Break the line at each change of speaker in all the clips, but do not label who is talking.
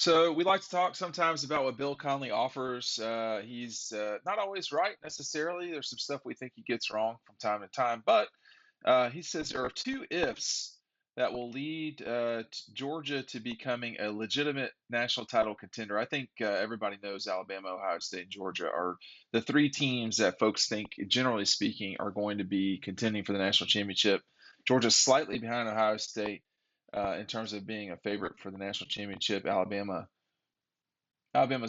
So we like to talk sometimes about what Bill Conley offers. He's not always right necessarily. There's some stuff we think he gets wrong from time to time, but he says there are two ifs that will lead Georgia to becoming a legitimate national title contender. I think everybody knows Alabama, Ohio State, and Georgia are the three teams that folks think, generally speaking, are going to be contending for the national championship. Georgia's slightly behind Ohio State in terms of being a favorite for the national championship. Alabama's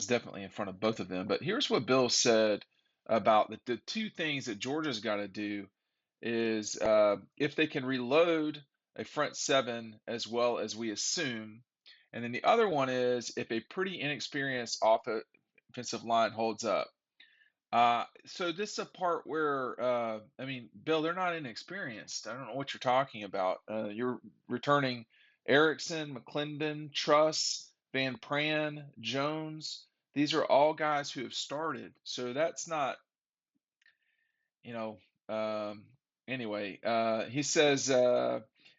definitely in front of both of them. But here's what Bill said about the two things that Georgia's got to do is if they can reload a front seven as well as we assume. And then the other one is if a pretty inexperienced offensive line holds up. So this is a part where, I mean, Bill, they're not inexperienced. I don't know what you're talking about. You're returning Erickson, McClendon, Truss, Van Pran, Jones. These are all guys who have started. So that's not, you know, anyway, he says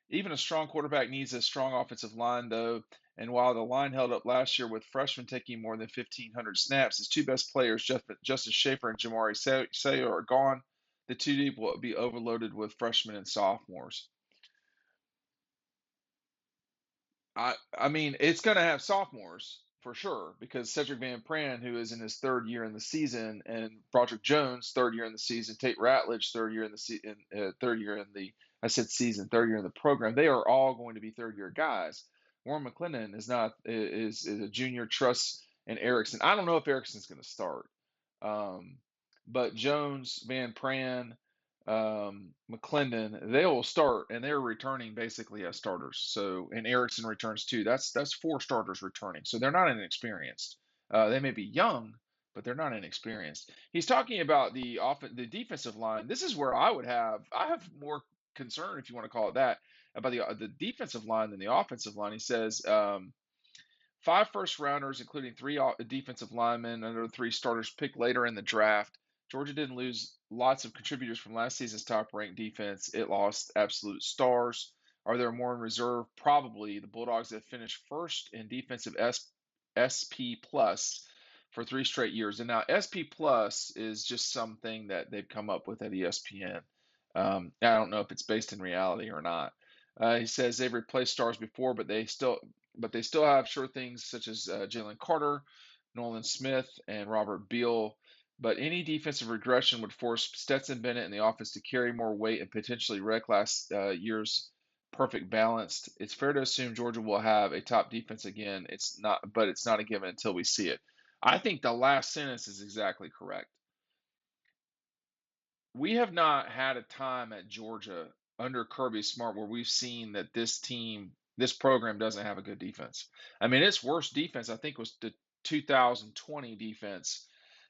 even a strong quarterback needs a strong offensive line, though. And while the line held up last year with freshmen taking more than 1,500 snaps, his two best players, Justice Schaefer and Jamari Sayer, are gone. The two deep will be overloaded with freshmen and sophomores. I mean, it's going to have sophomores for sure because Cedric Van Pran, who is in his third year in the season, and Broderick Jones, third year in the season, Tate Ratledge, third year in the third year in the I said season, third year in the program. They are all going to be third year guys. Warren McClendon is not is a junior. Truss and Erickson. I don't know if Erickson's going to start, um, but Jones, Van Pran, McClendon, they will start, and they're returning basically as starters. So, and Erickson returns too. That's four starters returning. So they're not inexperienced. They may be young, but they're not inexperienced. He's talking about the defensive line. This is where I have more concern, if you want to call it that, about the defensive line than the offensive line. He says 5 first rounders, including three defensive linemen, under three starters picked later in the draft. Georgia didn't lose lots of contributors from last season's top ranked defense. It lost absolute stars. Are there more in reserve? Probably. The Bulldogs have finished first in defensive SP plus for 3 straight years. And now SP plus is just something that they've come up with at ESPN. I don't know if it's based in reality or not. He says they've replaced stars before, but they still have sure things such as Jalen Carter, Nolan Smith, and Robert Beal. But any defensive regression would force Stetson Bennett and the offense to carry more weight and potentially wreck last year's perfect balance. It's fair to assume Georgia will have a top defense again. But it's not a given until we see it. I think the last sentence is exactly correct. We have not had a time at Georgia under Kirby Smart where we've seen that this program doesn't have a good defense. I mean, its worst defense, I think, was the 2020 defense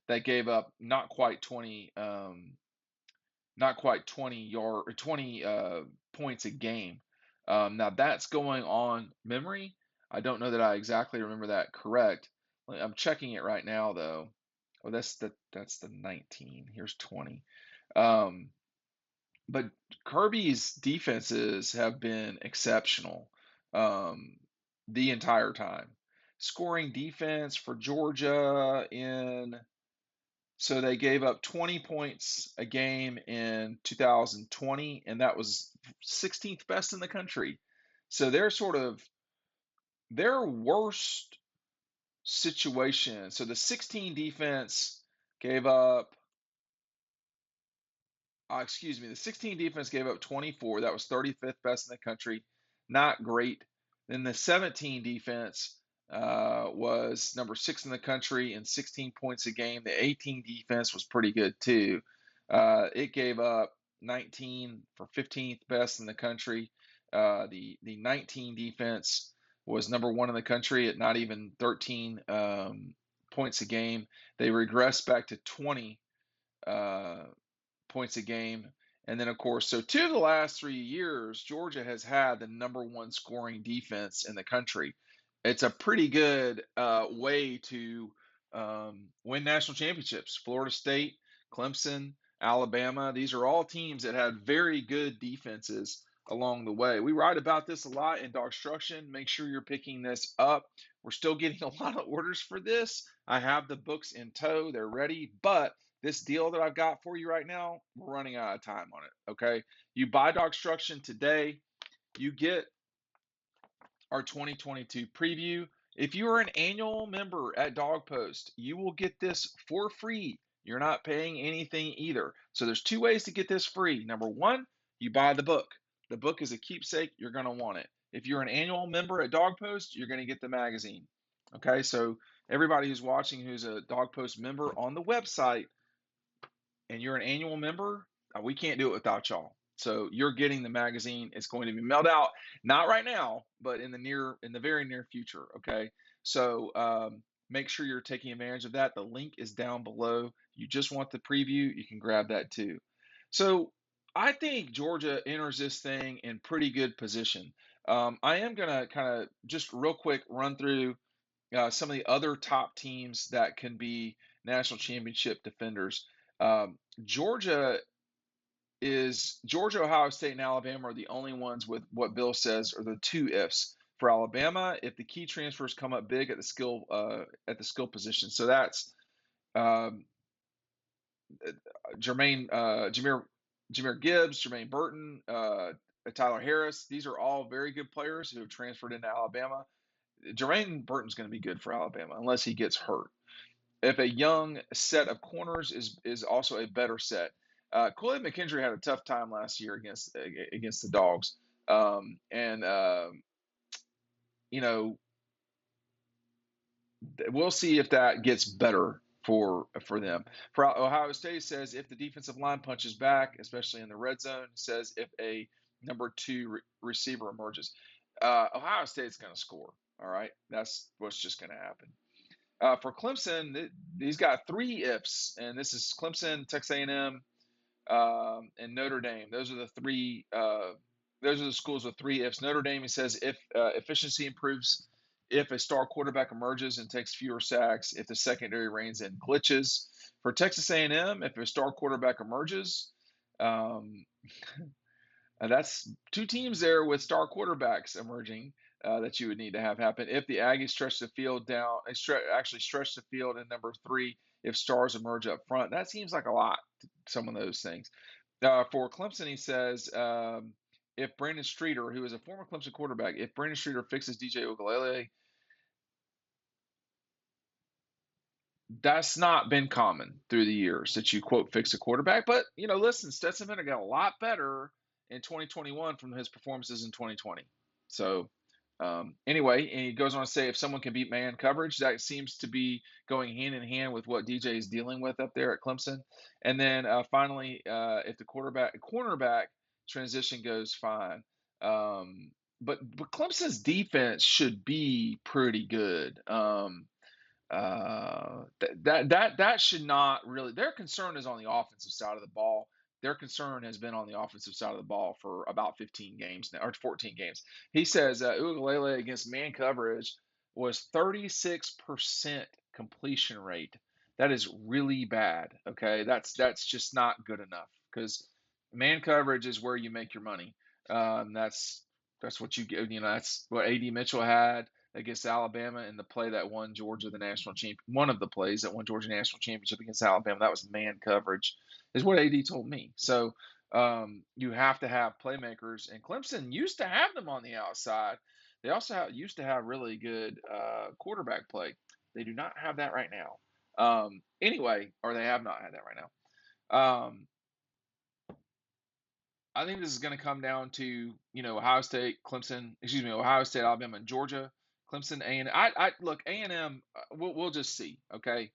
that gave up not quite 20 points a game. Now that's going on memory. I don't know that I exactly remember that correct. I'm checking it right now though. Oh, that's the 19. Here's 20. Um, but Kirby's defenses have been exceptional um, the entire time. Scoring defense for Georgia in so they gave up 20 points a game in 2020, and that was 16th best in the country. So their worst situation. So the 16 defense gave up the 16 defense gave up 24. That was 35th best in the country. Not great. Then the 17 defense was number 6 in the country and 16 points a game. The 18 defense was pretty good too. It gave up 19 for 15th best in the country. The 19 defense was number 1 in the country at not even 13 points a game. They regressed back to 20 points a game. And then, of course, so 2 of the last 3 years, Georgia has had the number 1 scoring defense in the country. It's a pretty good way to win national championships. Florida State, Clemson, Alabama, these are all teams that had very good defenses along the way. We write about this a lot in Dogstruction. Make sure you're picking this up. We're still getting a lot of orders for this. I have the books in tow, they're ready, but this deal that I've got for you right now, we're running out of time on it. Okay. You buy Dogstruction today, you get our 2022 preview. If you are an annual member at Dog Post, you will get this for free. You're not paying anything either. So there's two ways to get this free. Number one, you buy the book. The book is a keepsake. You're going to want it. If you're an annual member at Dog Post, you're going to get the magazine. Okay, so everybody who's watching who's a Dog Post member on the website and you're an annual member, we can't do it without y'all. So you're getting the magazine. It's going to be mailed out, not right now, but in the very near future. Okay. So make sure you're taking advantage of that. The link is down below. You just want the preview, you can grab that too. So I think Georgia enters this thing in pretty good position. I am going to kind of just real quick run through some of the other top teams that can be national championship defenders. Georgia Georgia, Ohio State, and Alabama are the only ones with what Bill says are the two ifs for Alabama. If the key transfers come up big at the skill position, so that's um, Jameer Gibbs, Jermaine Burton, Tyler Harris. These are all very good players who have transferred into Alabama. Jermaine Burton's going to be good for Alabama unless he gets hurt. If a young set of corners is also a better set. Kool-Aid McKendry had a tough time last year against the Dogs, and you know we'll see if that gets better for them. For Ohio State says if the defensive line punches back, especially in the red zone, says if a number two receiver emerges, Ohio State's going to score. All right, that's what's just going to happen. For Clemson, he's got three ifs, and this is Clemson, Texas A&M, and Notre Dame. Those are the three. Those are the schools with three ifs. Notre Dame, he says, if efficiency improves, if a star quarterback emerges and takes fewer sacks, if the secondary reins in glitches. For Texas A&M, if a star quarterback emerges, um, that's two teams there with star quarterbacks emerging that you would need to have happen. If the Aggies stretch the field down, actually stretch the field in number three, if stars emerge up front, that seems like a lot, some of those things. For Clemson, he says, if Brandon Streeter, who is a former Clemson quarterback, if Brandon Streeter fixes DJ Uiagalelei, that's not been common through the years that you quote fix a quarterback. But listen, Stetson Bennett got a lot better in 2021 from his performances in 2020. So anyway, and he goes on to say if someone can beat man coverage, that seems to be going hand in hand with what DJ is dealing with up there at Clemson. And then finally, if the cornerback transition goes fine. But Clemson's defense should be pretty good. That should not really. Their concern is on the offensive side of the ball. Their concern has been on the offensive side of the ball for about 15 games now, or 14 games. He says Uiagalelei against man coverage was 36% completion rate. That is really bad. Okay, that's just not good enough because man coverage is where you make your money. That's what you get. That's what AD Mitchell had against Alabama in the play that won Georgia the national champ. One of the plays that won Georgia national championship against Alabama. That was man coverage, is what AD told me. So you have to have playmakers, and Clemson used to have them on the outside. They also used to have really good quarterback play. They do not have that right now. Anyway, or they have not had that right now. I think this is going to come down to Ohio State, Ohio State, Alabama, and Georgia. Clemson, A&M. I look A&M. We'll just see. Okay,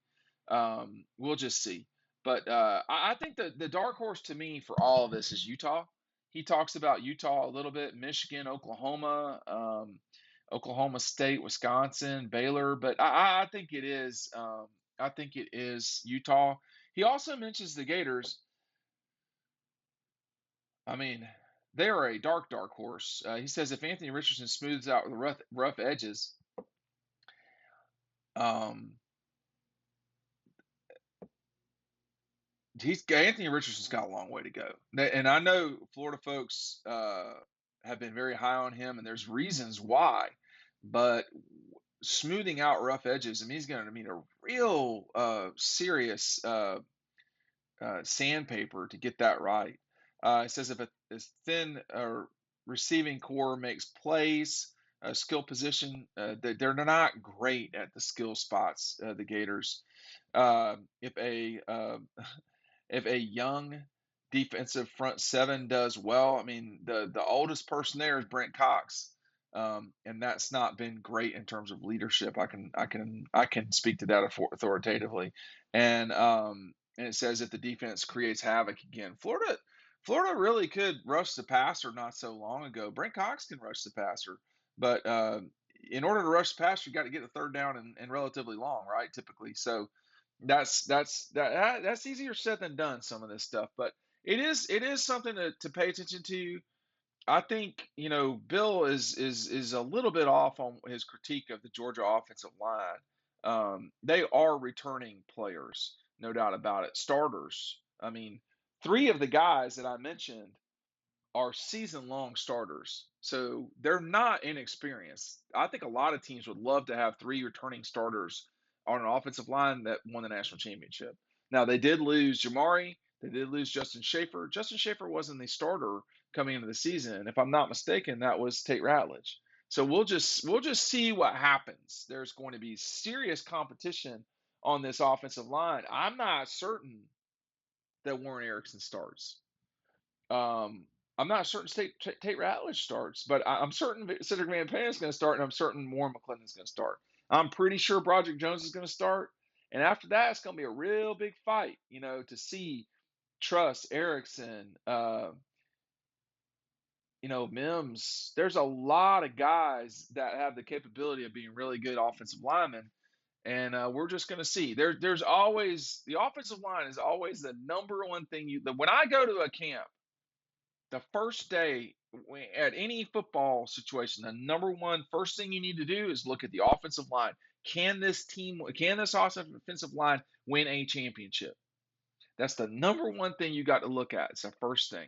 we'll just see. But I think the dark horse to me for all of this is Utah. He talks about Utah a little bit, Michigan, Oklahoma, Oklahoma State, Wisconsin, Baylor. But I think it is. I think it is Utah. He also mentions the Gators. I mean, they are a dark horse. He says if Anthony Richardson smooths out the rough edges, um, Anthony Richardson's got a long way to go. And I know Florida folks have been very high on him, and there's reasons why. But smoothing out rough edges, I mean, he's going to need a real serious sandpaper to get that right. It says if a thin receiving core makes plays, skill position, they're not great at the skill spots. The Gators. If a if a young defensive front seven does well, I mean the oldest person there is Brent Cox, and that's not been great in terms of leadership. I can speak to that authoritatively, and it says if the defense creates havoc again, Florida really could rush the passer not so long ago. Brent Cox can rush the passer, but in order to rush the passer, you got to get the third down and relatively long, right? Typically, so that's easier said than done, some of this stuff, but it is something to pay attention to. I think Bill is a little bit off on his critique of the Georgia offensive line. They are returning players, no doubt about it. Starters. I mean, three of the guys that I mentioned are season-long starters, so they're not inexperienced. I think a lot of teams would love to have three returning starters on an offensive line that won the national championship. Now they did lose Jamari, they did lose Justin Schaefer. Justin Schaefer wasn't the starter coming into the season. If I'm not mistaken, that was Tate Ratledge. So we'll just see what happens. There's going to be serious competition on this offensive line. I'm not certain that Warren Erickson starts. Um, I'm not certain Tate Ratledge starts, but I'm certain Cedric Van Payne is going to start, and I'm certain Warren McClendon is going to start. I'm pretty sure Broderick Jones is going to start, and after that, it's going to be a real big fight, to see Truss, Erickson, Mims. There's a lot of guys that have the capability of being really good offensive linemen, and we're just going to see. There's always the offensive line is always the number one thing when I go to a camp the first day at any football situation, the number one first thing you need to do is look at the offensive line. Can this offensive line win a championship? That's the number one thing you got to look at. It's the first thing.